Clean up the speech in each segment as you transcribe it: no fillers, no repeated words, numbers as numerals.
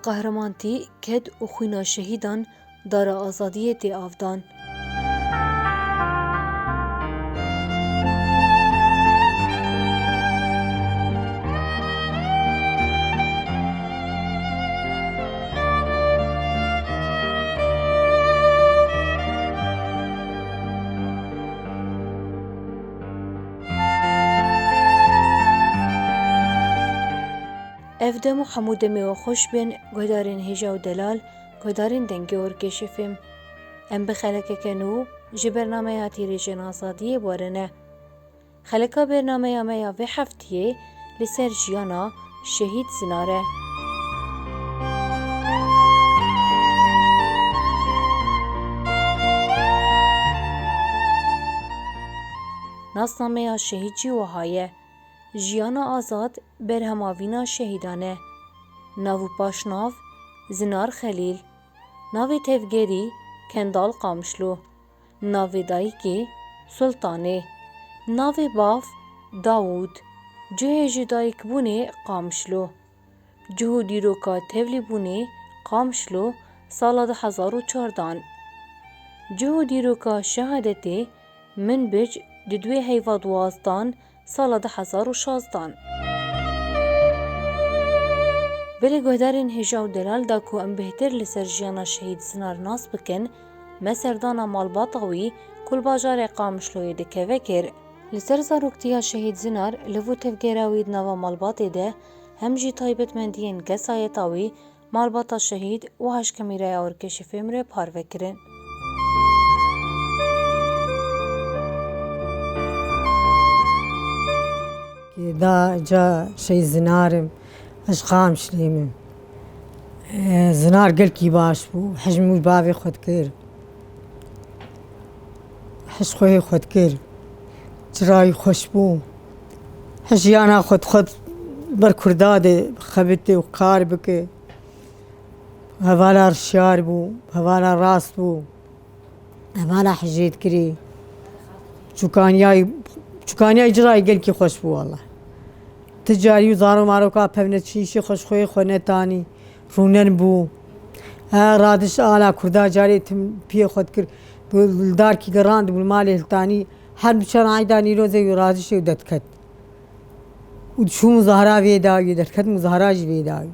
قهرمانتی کد و خوینا شهیدان داره آزادیه تی آفدان. افدم و حمودمی و خوش بین گدارین هجا و دلال گدارین دنگی ورکشفیم. ام بخلک کنو جی برنامه هاتی ریجن آزادیه بارنه. خلکا برنامه همه و هفتیه لسر جیانا شهید زناره. ناسنامه شهید جی وهایه. جیانا آزاد برهماوینا شهیدانه. ناو پاشناو زنار خلیل. ناو تفگری کندال قامشلو. ناو دایکی سلطانه. ناو باف داوود. جهج دایک بونه قامشلو. جهو دیروکا تفلی بونه قامشلو سال 2014. جهو دیروکا شهادتی من بج ددوی هیوا دوازدان سال 2016. بله گهدارین هجا و دلال دا کو ام بهتر لسر جیانا شهید زنار ناس بکن مسردانا مالباطاوی کل باجار قامشلوی دکه وکر. لسر زاروکتیا شهید زنار لفو تفگراوید نوا مالباطی ده هم جی تایبت مندین گسایتاوی مالباطا شهید و هشکمی رای آورکشی فیمره پار وکرن. دا جا شي زنارم اشقام شليمم زنار قلكي باش بو حجمو بابي خود كير حش خوي خود كير جراي خوش بو حجيانا خود بركردادي خبتي وقاربك هوالا رشار بو هوالا راس بو هوالا حجيت كري چوکانیای جرای گلکی خوش بو والله تجاری و زارو ماروکا پفنه چیشی خوش خوی خونتانی رونن بو رادش آلا کردا جاری تم پی خود کر دار کی گراند بو مال التانی هر بچار عیدانی روزه و رادش و دتکت و شو مظاهره ویداوی دتکت مظاهره ویداوی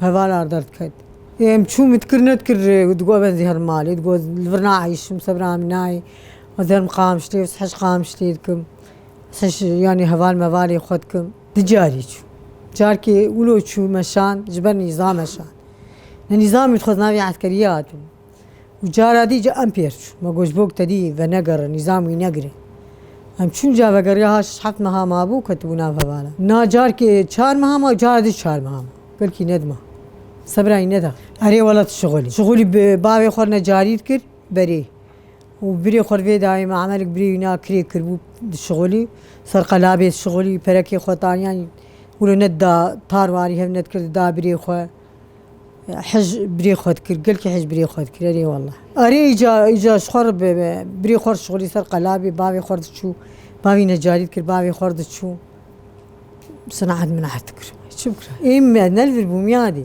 بوالا دتکت ام شو متكرنت كر دقوا بنزهر مالي دقوا الفرنا عايش مصبرا مناي وزير مقامشتي وصحش قامشتيكم صحش يعني هوال موالي خودكم دجاري شو جاركي ولو شو مشان جبر نظام مشان النظام يدخل ناوي عسكريات وجارة دي جا امبير شو ما قوش بوك تدي ونقر نظام ينقري هم شو جا بقريهاش حط مها ما ابو كتبونا فوالا نا جاركي شار مها ما جارة دي شار مها قلكي ندمه صبراي ندى اري ولا شغولي بابي خورنا جاري كر بري وبري خربي دايما عملك بري هنا كري كربو شغلي صار قلابي شغلي بركي خوتان يعني ولو ندا طارواري هم ندكر دا بري خو حج بري خود كر قلك حج بري خود كر اري والله اري اجا شخر بري خور شغلي صار قلابي بابي خورد شو بابي نجاري كر بابي خورد شو صنعت من حتكر شكرا اما نلفر بوميادي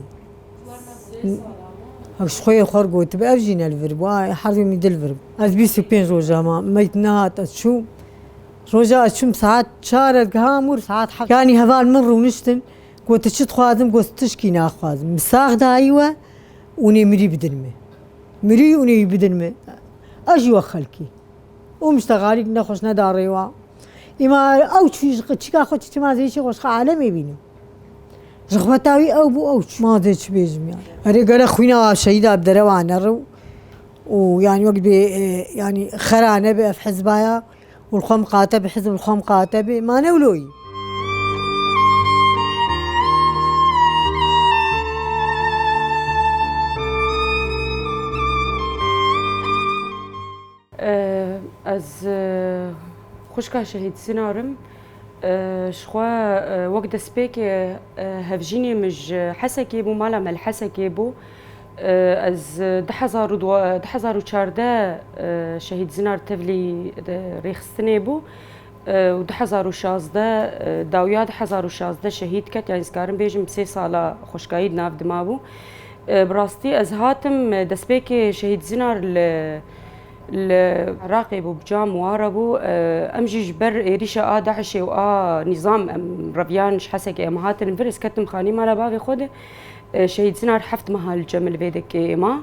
اش خويا خرجوا تبقى بجينا الفرب واي حرفي من الفرب از 25 روجا ما ميتنات شو روجا شو ساعات شارد هامور ساعات حق يعني هذال مر ونشتن قلت تشد خوازم قلت تشكي ناخوازم مساغ دايوه وني مري بدلمه مري وني بدلمه اجي وخلكي ومشتغالي نخش نداريوا اما او تشي اخو تشي ما زي شي خوش عالمي بينو رغبتاوي او بو اوش ما ادري ايش بيجم يعني اري قال اخوينا شهيد عبد الروان الرو ويعني وقت يعني خرانه في حزبايا والخم قاتب حزب الخم قاتب ما نولوي از خوشكا شهيد سنارم شخوا وقت سبيك هفجيني مج حسكي بو مالا مال حسكي بو از 2014 شهيد زنار تفلي ريخستني بو و 2016 داويا 2016 شهيد كت يعني سكارم بيجم 3 سالا خوشكايد ناف دما بو براستي از هاتم دسبيك شهيد زنار العراقي بو بجام واربو امجي جبر ريشا داعشي نظام ربيان حسك ام هاتن فرس كتم خاني مالا بابي خود شهيد زنار حفت مها الجمل بيدك ما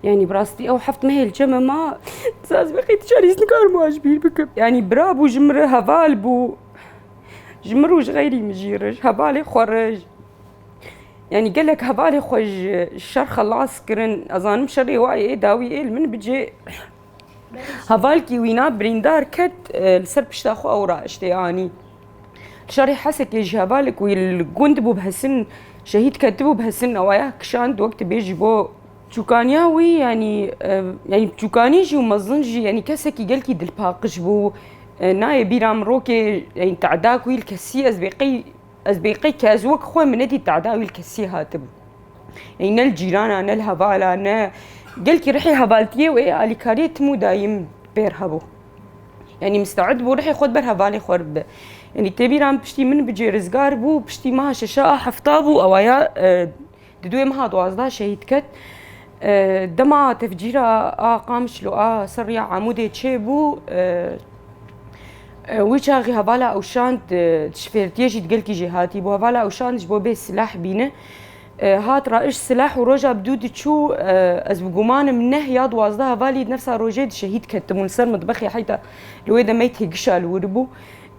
يعني براستي او حفت مهي الجمل ما تساز بقي تشاري سنكار مواجبير بك يعني برابو جمر هفال بو جمروج غيري مجيرج هفالي خرج يعني قال لك هبالي خوج الشر خلاص كرن اظن شري واي داوي من بجي هبالكي وينا بريندار كت السر بشتاخو اورا اشتياني شري حسك يجي هبالك والجند بو بهالسن شهيد كتبو بهالسن وياه كشاند وقت بيجي بو تشوكانياوي يعني تشوكانيجي ومظنجي يعني كسكي قالكي دلباقش بو ناي بيرام روكي يعني تعداكوي الكسي أزبيقي كازوك خوي من ندي تعداوي الكسي هاتب يعني الجيران أنا الهبالة أنا قالكي رحي هبالتيه وإيه آلي كاريت مو دايم بيرهبو يعني مستعد بو رحي خود بر هبالي خورب يعني تبي رام بشتي من بجي رزقار بو بشتي ما شاشا حفطابو أوايا ددوي ما دوازدا شهيد كت دما تفجيرا قامش لو سريع عمودي تشيبو ويشاغي هبالا او شانت تشفيرتيجي تقلكي جهاتي بو هبالا او شانت بو بي سلاح بينه هات رائش سلاح وروجا بدود تشو از بقومان منه ياد وازدا هبالي نفسها روجيد شهيد كتمون سر مطبخي حيتا لويدا ميت هيقشال وربو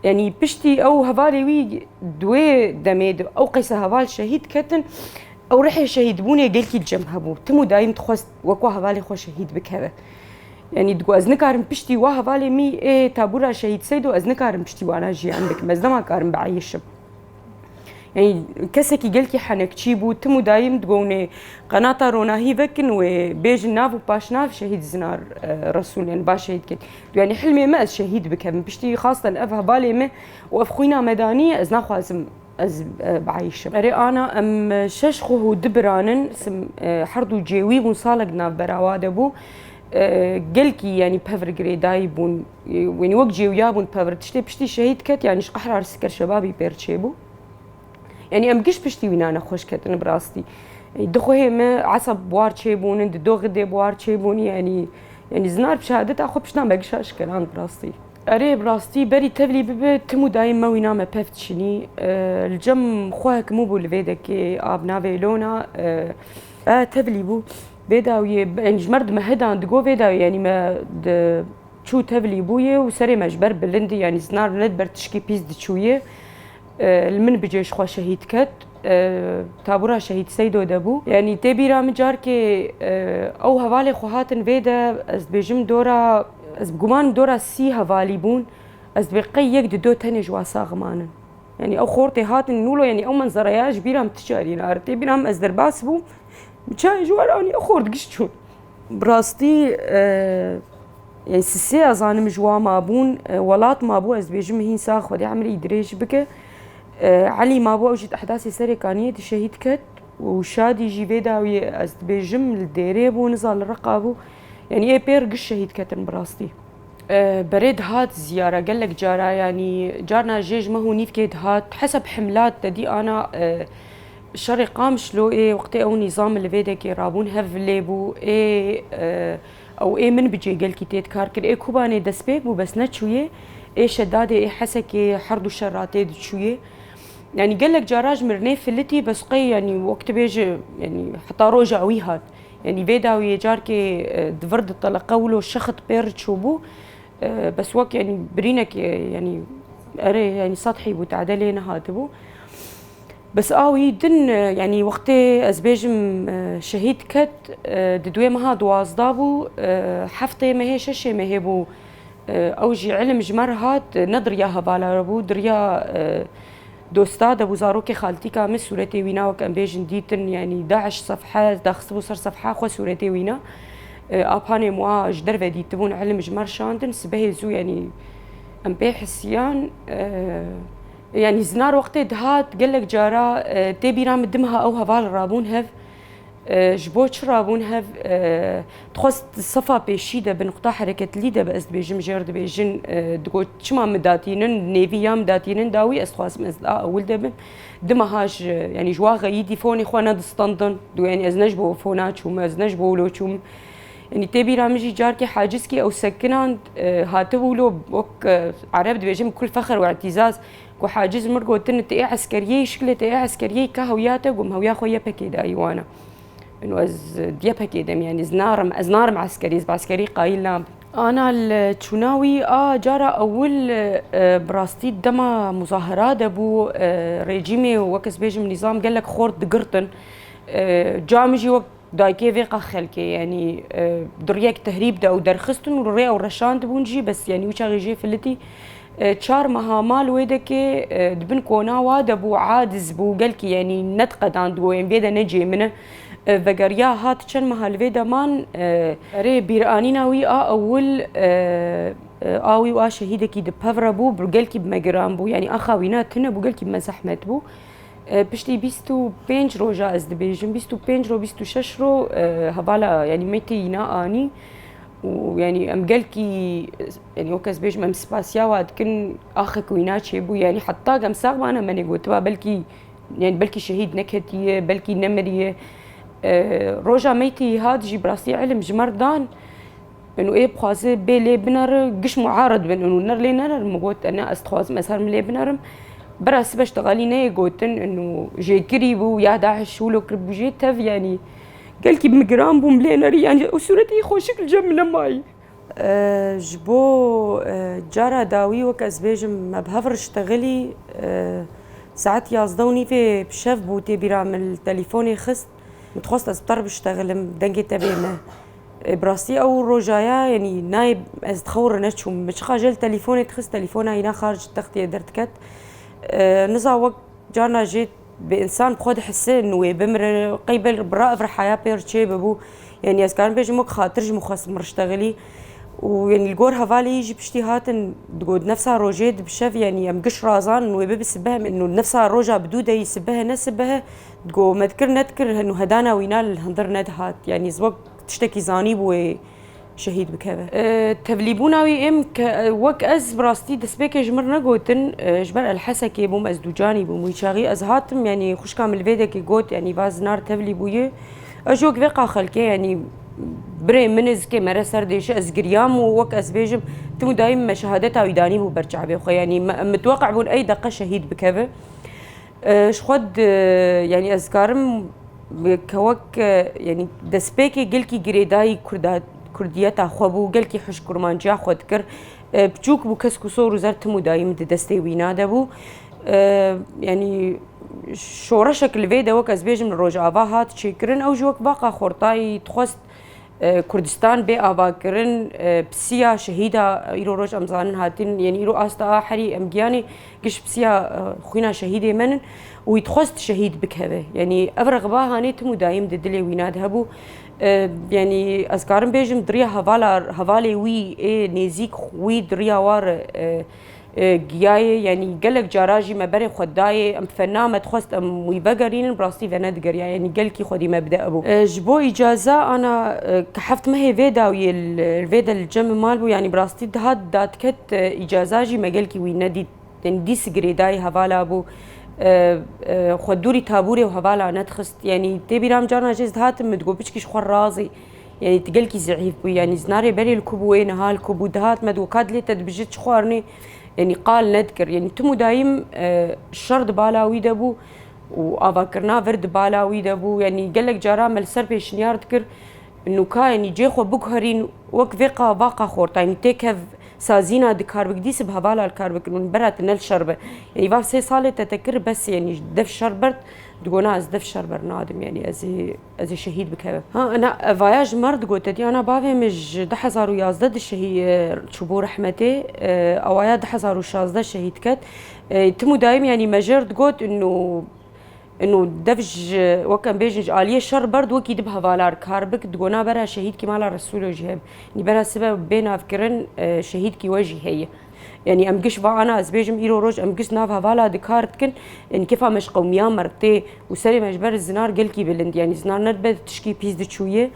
يعني بشتي او هبالي وي دوي دميد او قيس هبال شهيد كتن او رحي شهيد بوني قلكي الجم هبو تمو دايم تخوست وكو هبالي خو شهيد بك هذا يعني دقو از نكارم بشتي واه بالي مي ايه تابورا شهيد سيدو از نكارم بشتي وانا جي عندك مزدا ما كارم بعيشم يعني كسكي قلكي حنك تشيبو تمو دايم دقوني قناة روناهي فكن وبيج الناف وباش ناف شهيد زنار رسول يعني باش شهيد كت يعني حلمي ما از شهيد بكم بشتي خاصة افها بالي ما وافخوينا مدانية از ناخوازم از بعيشم اري انا ام ششخو دبرانن سم حردو جيوي ونصالق ناف براواده بو قلكي يعني بافر جريداي بون وين وقجي ويابون بافر تشتي بشتي شهيد كت يعني شقحر على سكر شبابي بيرتشيبو يعني ام قش بشتي وين انا خوش كت انا براستي دخو هي ما عصب بوار تشيبون دو غدي بوار تشيبون يعني زنار بشهادتها خو بشنا ما قشاش كلام براستي اري براستي بري تبلي بب تمو دايم ما وينا ما بافتشني الجم خوك مو بو لفيدك اب نافيلونا تبلي بو بيداوي يعني جمرد ما هدا دقو بيداوي يعني ما شو تبلي بويه وسري مجبر بلندي يعني زنار ندبر تشكي بيز دشويه المن بجيش خو شهيد كت تابورا شهيد سيدو دبو يعني تبي رام جاركي او هوالي خوهاتن فيدا از بيجم دورا از بقمان دورا سي هوالي بون از بقي يك دو تاني جواسا غمانن يعني او خورتي هاتن نولو يعني او منظرياج بيرام تشاري نارتي بيرام از درباس بو مشاي جواراني اخورد قشتون براستي يعني سسي ازانم جوا مابون ولات مابو از بيجم هين ساخ ودي عمري دريش بك علي مابو اوجد احداثي سري كانيه شهيد كت وشادي جي فيداوي از بيجم الديري بو نزال الرقابو يعني اي بير قش شهيد كتن براستي بريد هات زياره قال لك جارا يعني جارنا جيج ما هو نيف كيد هات حسب حملات تدي انا شري قامش لو ايه وقت او نظام اللي بيدك رابون هف ليبو ايه او ايه من بيجي قال كي تيتكاركر ايه كوباني دسبيبو بس نتشويه ايه شداده ايه حسكي حردو شراتي دشويه يعني قال لك جاراج مرني فلتي بس قي يعني وقت بيجي يعني حتى روجا ويهات يعني بيداوي جاركي دفرد الطلقه ولو شخط بير تشوبو بس وقت يعني برينك يعني اري يعني سطحي بتعدلين هاتبو بس اوي دن يعني وقتي ازبيجم شهيد كت ددوي مها دوازدابو حفتي ما هي ششه ما هيبو اوجي علم جمر هات ندريا هبالا ربو دريا دوستاد ابو زاروكي خالتي كامل سورتي وينا وكان بيجن ديتن يعني 11 صفحه داخسبو صار صفحه خو سورتي وينا اباني موا جدر فدي تبون علم جمر شاندن سبهزو يعني ام بيحسيان يعني زنار وقت دهات قال لك جارا تبي رام دمها او هفال رابون هف جبو چرا بون هف تخواست صفا پیشیده به نقطه حرکت لیده به است بیجم جرد بیجن دگو چما مداتینن نیویا مداتینن داوی است خواستم از اول دبم دمهاش يعني جوا غيدي فوني خوانا دستندن دو يعني از نجبو فونا چوم از نجبو لو چوم يعني تبي رامجي جاركي حاجزكي او سكنان هاتبو لو وك عرب دبيجم كل فخر واعتزاز كو حاجز مرقو تن تي عسكريه شكله تي عسكريه كهوياته قوم هويا خويا بكيدا ايوانا انه از ديابها كده يعني ازنارم عسكري قايل ناب انا التشوناوي جرى اول براستي دما مظاهرات ابو ريجيمي وكس بيجم نظام قال لك خورد دقرتن جامجي وقت دايكي فيقا خلكي يعني دريك تهريب دا او درخستن وريا ورشاند بونجي بس يعني وش غيجي فلتي تشار مهامال ويدكي دبن كونا واد ابو عادز بو قالكي يعني نتقد عندو يعني بيدا نجي منه وگریا هات چند محل و دمان ری بیرانی نوی اول آوی و شهیده کی دپفر بو برگل کی بمگرام بو یعنی آخوینا تنه برگل کی مزحمت بو پشتی 25 روزا از دبیجم 25 رو 26 رو هوالا یعنی میتی اینا آنی و يعني ام قالكي يعني وكاس بيج ام سباسيا واد كن اخك ويناتشي بو يعني حتى قام ساغ انا ماني قلت بلكي يعني بلكي شهيد نكتيه بلكي نمريه روجا ميتي هاد جي براسي علم جمردان انه ايه بخازي بيلي بنر قش معارض بين انه نر لي نر مقوت انا استخواز مسار ملي بنرم براس بشتغالي ني قوتن انه جي قريبو يا داعش ولو قرب جي تف يعني قال كي بمقرام بو ملي نري يعني اسرتي خوشك الجمله ماي جبو جارة داوي وكاس بيجم ما بهفر اشتغلي ساعات يازدوني في بشاف بوتي برام التليفوني خست متخصص اسبطار بشتغل دنجي تبعنا براسي او رجايا يعني نايب از تخور نشوم مش خاجل تليفوني تخص تليفونها هنا خارج تختي درتكت نزا وقت جانا جيت بانسان بخود حسه انه بمر قيبل براء في حياه بيرتشي بابو يعني از كان بيجي مك خاطرج مخصص مرشتغلي ويعني الجور هفالي يجي باشتهاتن تقول نفسها روجيد بشاف يعني ام قش رازان انه بسبها انه نفسها روجا بدوده يسبها نسبها تقول ما نذكر انه هدانا وينال هندر ندهات يعني زوق تشتكي زاني بو شهيد بكذا تبليبونا وي ام وك از براستي دسبيك جمرنا قوتن جبر الحسكي بوم از دوجاني بوم ويشاغي از هاتم يعني خوش كامل فيدك قوت يعني باز نار تبليبويه اجوك فيقا خلكي يعني بري منز كي مرة سرديش از قريام ووك از بيجم تمو دايم مشاهدتها ويداني بو برجع بيخو يعني متوقع بون اي دقة شهيد بكذا شخد يعني أذكارم كوك يعني دسبيكي قلكي جريداي كرديتا خوابو قلكي حش كرمانجا خود كر بتشوك بو كسكو صور وزارة مدايم دستي وينادا بو يعني شورشك الفيدا وك أزبيج من روج آباهات شكرن أو جوك باقا خورطاي تخست كردستان بي آباكرن بسيا شهيدة إيرو روج أمزانن هاتين يعني إيرو آستا آحري أمجياني قش بسيا خوينا شهيدة منن ويتخست شهيد بكهبه يعني أفرغ باها نيتمو دايم ددلي ويناد هبو يعني أذكارم بيجم دريا هفالي وي نيزيك وي دريا وار جياي يعني قالك جاراجي ما بري خداي ام فنامه تخست ام ويبقرين براستي فندقر يعني قالكي خدي مبدا ابو جبو اجازه انا كحفت ما هي فيدا ويا الفيدا الجم مالبو يعني براستي هاد داتكت اجازاجي ما قالكي ويندي دي سجريداي هفالا ابو خدوري تابوري وهفالا نتخست يعني تبي رام جانا جيز هات متقو بشكيش خور رازي يعني تقلكي زعيف بو يعني زناري بري الكوب وين هالكوب ودهات مدو كاد لي تدبجت شخورني يعني قال نذكر يعني تمو دايم الشرد بالاوي دبو وافكرنا فرد بالاوي دبو يعني قال لك جرام السر بيش نيار تذكر انه كاين يجي خو بكهرين وك فيقا باقا خورت يعني تكف سازينا دكاربك دي سبها بالا الكاربك من برات نل شربه يعني فاف سي صالة تذكر بس يعني دف شربت تقولنا از دف شربر نادم يعني ازي شهيد بكذا ها انا فواياج مرد قلت انا بافي مش 2011 الشهيد شبو رحمتي اوايا 2016 شهيد كت تمو دايم يعني مجرد قلت انه دفج وكان بيجنج آلية شر برد وكي دبها فالار كاربك تقولنا برا شهيد كي مالا رسول وجهب يعني برا سبب بين افكرن شهيد كي وجه هي يعني ام قش انا از بيجم ايرو روج ام قش ناف هفالا دكارت كن يعني كيف مش قوميا مرتي وسري مجبر الزنار قلكي بلند يعني زنار ندبت تشكي بيز دشويه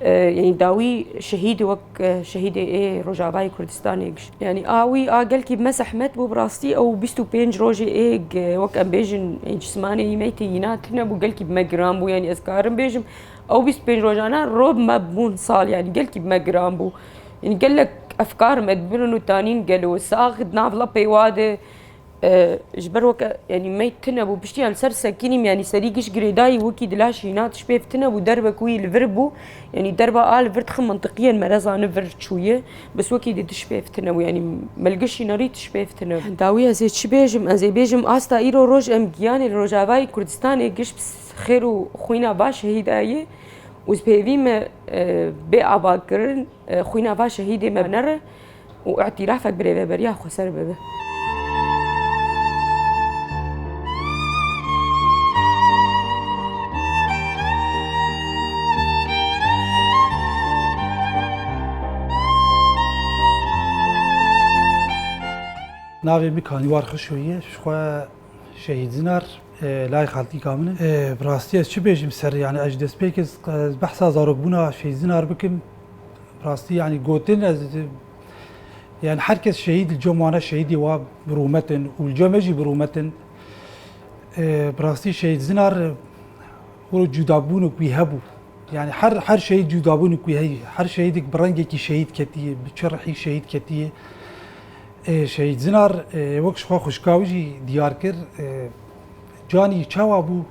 يعني داوي شهيدي وك شهيدي ايه رجاباي كردستان يعني اوي قالكي بمسح مت بو براستي او بيستو بينج روجي ايه وك ام بيجن جسماني ميتي ينات هنا بو قالكي بمجرام بو يعني اذكارم بيجم او بيست بينج روج انا روب ما بمون صال يعني قالكي بمجرام بو يعني قال لك افكار مدبرن وتانين قالوا ساخد ناف لبي واده جبر وك يعني ميت تنبو بشتي على سر سكيني يعني سريقش قريداي وكي دلاشي نات شبيف تنبو دربه كوي الفربو يعني دربه فرد منطقيا مرزا نفر شويه بس وكي دي تشبيف تنبو يعني ملقشي نريد تشبيف تنبو داويه زي تشبيجم ازي بيجم استا ايرو روج ام جياني الروجاواي كردستان ايش بس خيرو خوينا باش هيدايه وزبيفيم بأباكرن خوينا باش شهيدي مبنر واعترافك بريا خسر بابا ناوی میکنی وار خشویه شخوا شهید زنار لای خالتی کامنه براستی از چه بیشم سر يعني اجدس بيكز بحث زارق بنا شهید زنار بكم براستی يعني قوتن از يعني حركة شهيد الجمعنا شهيدي وبرومتن والجمجي برومتن براستی شهید زنار ولو جدابونك بيهبو يعني حر شهيد جدابونك بيهي حر شهيدك برنجك شهيد كتيه بتشرحي شهيد كتيه شهید زنار وقت شخوا خوشکاوی دیار کر جانی چاوا بو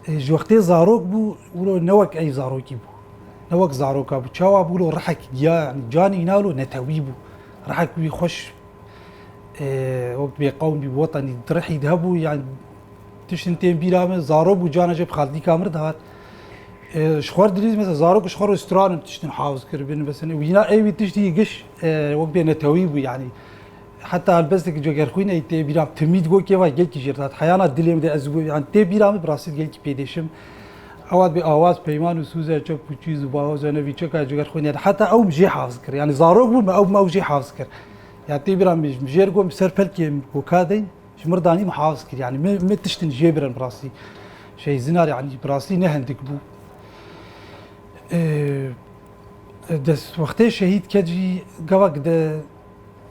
جوخته زاروک بو ولو نوک ای زاروکی بو نوک زاروکا بو چاوا بو لو رحک يعني جانی نالو نتوی بو رحک بي خوش وقت بيقوم بوطني درحي دهبو يعني تشتنتين بيرامه زارو بو جانا جب خالدي كامر دهات شخور دليز مثلا زاروك شخور استران تشتن حافظ كربين بس وينا اي تشتي قش وقت بينتوي بو يعني حتى البزدك جوگر خوينه تي بيرام تميد گو كيوا گل كي جرات حيانا دليم دي ازو يعني تي بيرام براسيت گل كي بيدشم اواد بي اواز پیمان و سوزه چوب چیز با زنه وی چکا جوگر خوينه حتى او مجي حافظ كر يعني زاروك بو او ما جي حافظ كر يعني تي بيرام مجير گو سرفل كي وكادين شمرداني محافظ كر يعني ما تشتن جبرن براسي شي زنار يعني براسي نهندك بو دس وقت شهيد كجي گواك ده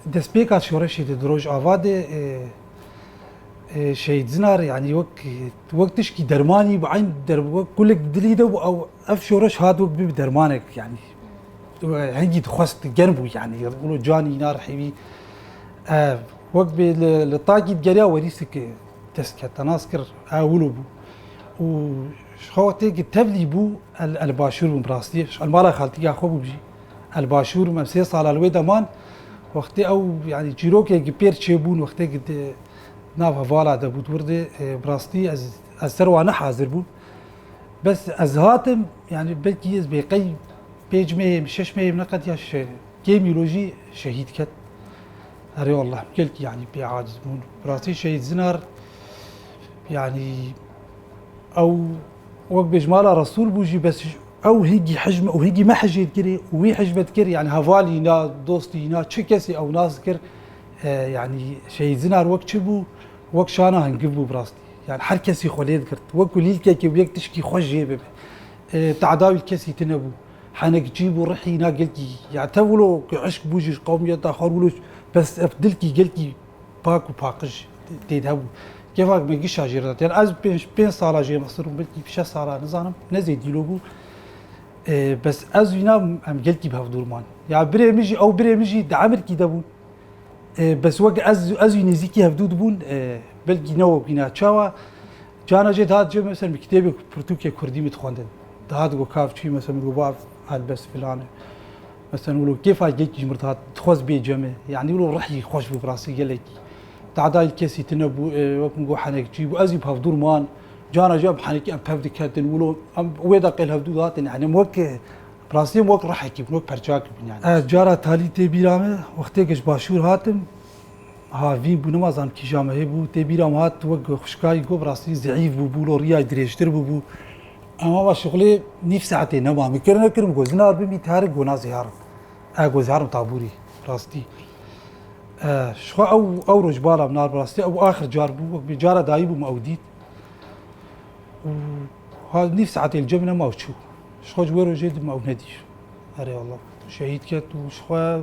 دسبيك شورشي دروج آواده شهيد زنار يعني وقتش كي درماني بعين وقت كلك دليده او اف شورش هاد وقت بدرمانك يعني هنجي تخصت جنبه يعني يقولوا جاني نار حبي وقت بالطاقي جريا وريسك تسكت تناسكر اولو بو وشخوتك تبلي بو الباشور براستي المالا خالتي اخو بيجي الباشور ممسي صال الويدا مان وقتی او يعني جيروك يجبير تشيبون وقتی قد نافها فالا دبوت ورده براستی از سروانه حاضر بون بس از هاتم يعني بلكي از بيقي بيج مهم شش مهم نقد ياش كيميولوجي شهيد كت هري والله قلت يعني بيعاجز بون براستی شهيد زنار يعني او وقت بجماله رسول بوجي بس او هيجي حجم او هيجي ما حجيت كري وهي حجبت كري يعني هفالي نا دوستي نا تشكسي او ناس كر يعني شي زنار وقت شبو وقت شانا هنقبو براستي يعني حر كسي خوليد كرت وقت ليل كي وياك تشكي خوش جيبه تعداوي الكسي تنبو حنك جيبو رحي نا قلكي يعني تولو عشق بوجي قومية تاخر ولوش بس افدلكي قلكي باكو باقش تيدهبو كيفاك ما يجيش جيرات يعني از بين صاله جي مصر بلكي في 6 صاله نظام نزيد يلوبو بس از وینا ام گلکی به دورمان یا بره میجی او بره میجی دعمر کی دبون بس وقت از نزیکی هفدود بون بلکی نو بینا چاوا جانا جد هاد جو مثلا مكتبه برتوكي كردي متخوندن هاد جو كاف شي مثلا جو باف البس فلانه مثلا ولو كيف هاجيك مرتات تخوز بي جمع يعني ولو رحي خوش براسي قالك تعداي الكيسي تنبو وكن جو حنك جيبو ازي به دورمان جانا جاب حنكي ام بفدي كاتن ولو ام ويدا قيل هفدودات يعني موك براسي موك راح يكيب نوك برجاك يعني جارا تالي تي بيرامه وقتيكش باشور هاتم ها في بو نمازان كي جامه هبو تي بيرام هات وق خشكاي جو براسي ضعيف بو بولو ريا دريشتر بو اما شغلي نيف ساعتين نما مكرنا كرم جو زنار بمي تارك جو نازهار اجو زهار طابوري راستي شخوا او روج بالا منار براستي او اخر جار بو بجاره دايبو موديت وهذا نفس ساعات الجبنه ما وشو شخوا جويرو جد ما نديش اري والله شهيد كت وشخوا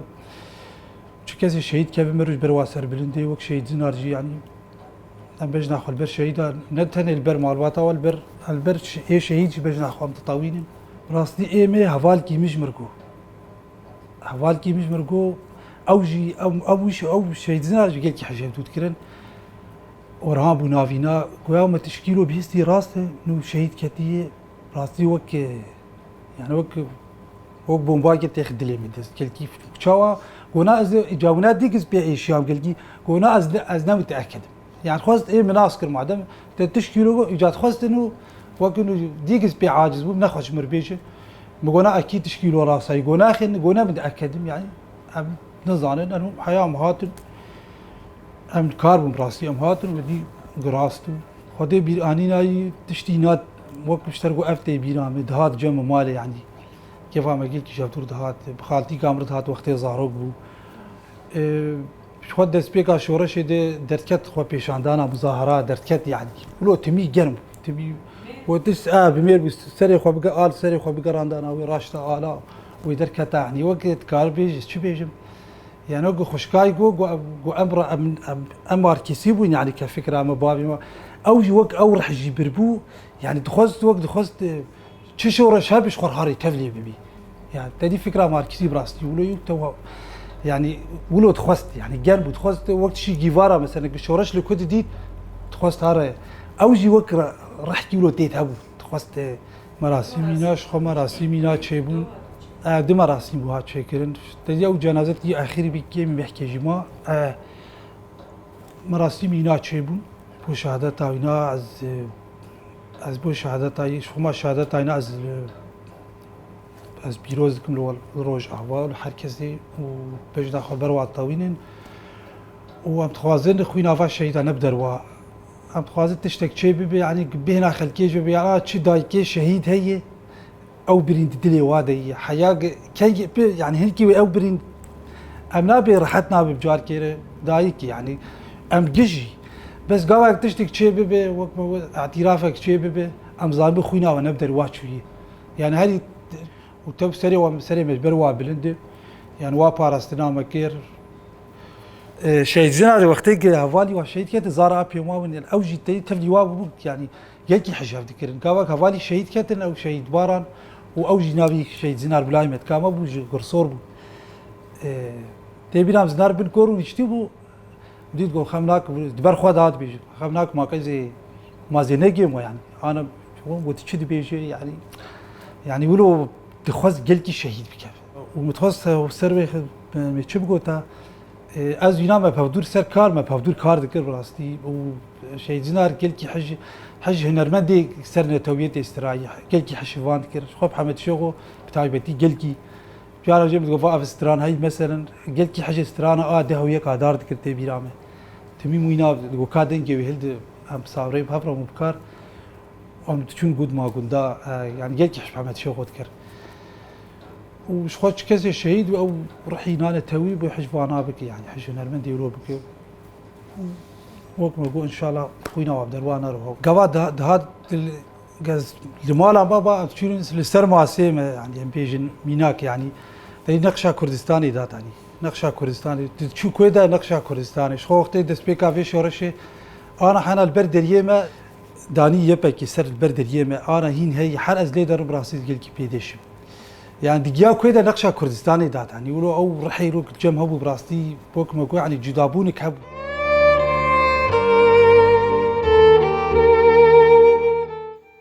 كذا شهيد كبي مروج برواسر بلندي وك شهيد زنارجي يعني ام بجنا خو البر شهيدا نتن البر مالواتا والبر البر اي شهيد بجنا خو متطاوين راستي اي مي هوال كي مش مركو هوال كي مش مركو اوجي او شهيد زنارجي قال كي حاجه تذكرن ورهاب ونافينا قوام تشكيله بيستي راسته نو شهيد كتي راستي وك يعني وك بومباكي تاخد لي مدس قال كيف تشاوا قونا از جاونا ديكس بي اشيام قال كي قونا از متاكد يعني خواست ايه مناسكر معدم تشكيله ايجاد خواست انه وكنه ديكس بي عاجز وبنخش مربيشه مقونا اكيد تشكيله راسي قونا اخي قونا متاكد يعني نظن انه حياه مهاتن ام كاربون براسي ام هاتن ودي قراستو خدي بيرانينا تشتينات وقت اشتركوا افتي بيرام دهات جمع مالي يعني كيف ما قلت شفتور دهات بخالتي كامرت هات وقت زهرق بو شو دس بيكا شورش دي دركت خو بيشاندانا مظاهرات دركت يعني ولو تمي جرم تمي ودس بمير سري خو بقى قال سري خو بقى راندانا وراشتا الا ودركت يعني وقت كاربيج شو بيجم يعني وقو خشكاي قو امر امر كيسيبون يعني كفكره مبابي ما اوجي وق او رح يجيبربو يعني دخلت وقت دخلت تشورة شابش خرهاري تفلي ببي يعني تدي فكره مار كيسيب راستي ولو يكتو يعني ولو دخلت يعني جنب دخلت وقت شي جيفارا مثلا شورش لو كنت دي دخلت هذا اوجي وق راح كيلو تيت ابو دخلت مراسمينا شخو مراسمينا تشيبون دي مراسم بو هات شكرن تجي او جنازتي اخير بكي بيحكي جما مراسم ينا تشيبون بو شهادت تاينا از بو شهادت تاي شما شهادت تاينا از بيروزكم لو روج احوال هركزي وبجدا خبر واطوينن وام تخوازن خوينا فا شهيدا نبدر وا ام تخوازن تشتك تشي بي يعني بهنا خلكي جو بي تشي دايكي شهيد هي او برين دلي وادي حياه كي يعني هنكي او برين امنا برحتنا بجار كير دايك يعني ام جيجي بس قاوك تشتك شي بي اعترافك شي بي ام ظالم خوينا ونبدر واتشوي يعني هذه وتب سري ومسري مجبر وابلند يعني وا باراستنا مكير شيء زين وقتك هوالي وشهيد كت زارا بيوما من الاوجي تفلي واب يعني يجي حجاب ذكرن قاوك هوالي شهيد كتن او شهيد باران واوجي نابي شهيد زينار بلايمت كاما بوجي قرصور بو تبينام زنار بنكورو يشتبو بديت قول خمناك دبر خود هات بيجي خمناك ما كزي ما زينجي ما يعني انا وتشد بيجي يعني ولو تخوز قلتي شهيد بكف ومتخصص وسربي متشب قوتا از ينام بفدور سر كار ما بفدور كار ذكر براستي وشهيد زنار قلتي حج هنرمندي سرنا توبيت استرايح قلتي حشوان ذكر خب حمد شوقو بتايبتي قلتي جارا جبت قفا في استران هاي مثلا قلتي حاجه استرانه ده وياك ادار ذكرتي بيرامه تمي وينا وكادن جوي هلد ام صابري بهبره مبكار ام تشون قد ما قلدا يعني قلتي حش محمد شوقو ذكر وش خوش كذا شهيد او رحينا توي بحجبانا بك يعني حجنا المندي ولو بك وكما نقول ان شاء الله خوينا وعبد الوانا روح قوا هاد جاز لمالا بابا تشيرين لسرما سيم يعني بيجن ميناك يعني تي نقشة كردستاني ذات يعني نقشة كردستاني تشو كويدا نقشة كردستاني شو وقت دسبيكا في شورشة انا حنا البرد اليوم داني يبكي سر البرد اليوم انا هين هي حر از ليدر براسي قال كي بيدش يعني دقيقة كويدا نقشة كردستاني ذات يعني ولو او رحيلو جم هبو براستي بوك ما يعني جدابونك هبو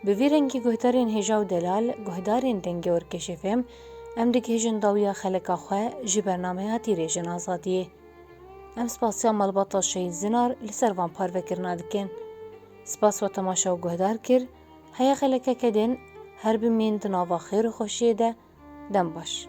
بویرنگی گهدارین هجا و دلال گهدارین دنگی ورکشفم ام دک هجن داویا خلقا خواه جی برنامه هاتی ریجن آزادیه ام سپاسیا مالباتا شهید زنار لسروان پارو کرنا دکن سپاس و تماشا و گهدار کر هیا خلقا کدین هر بمین دناوا خیر و خوشیه ده دم باش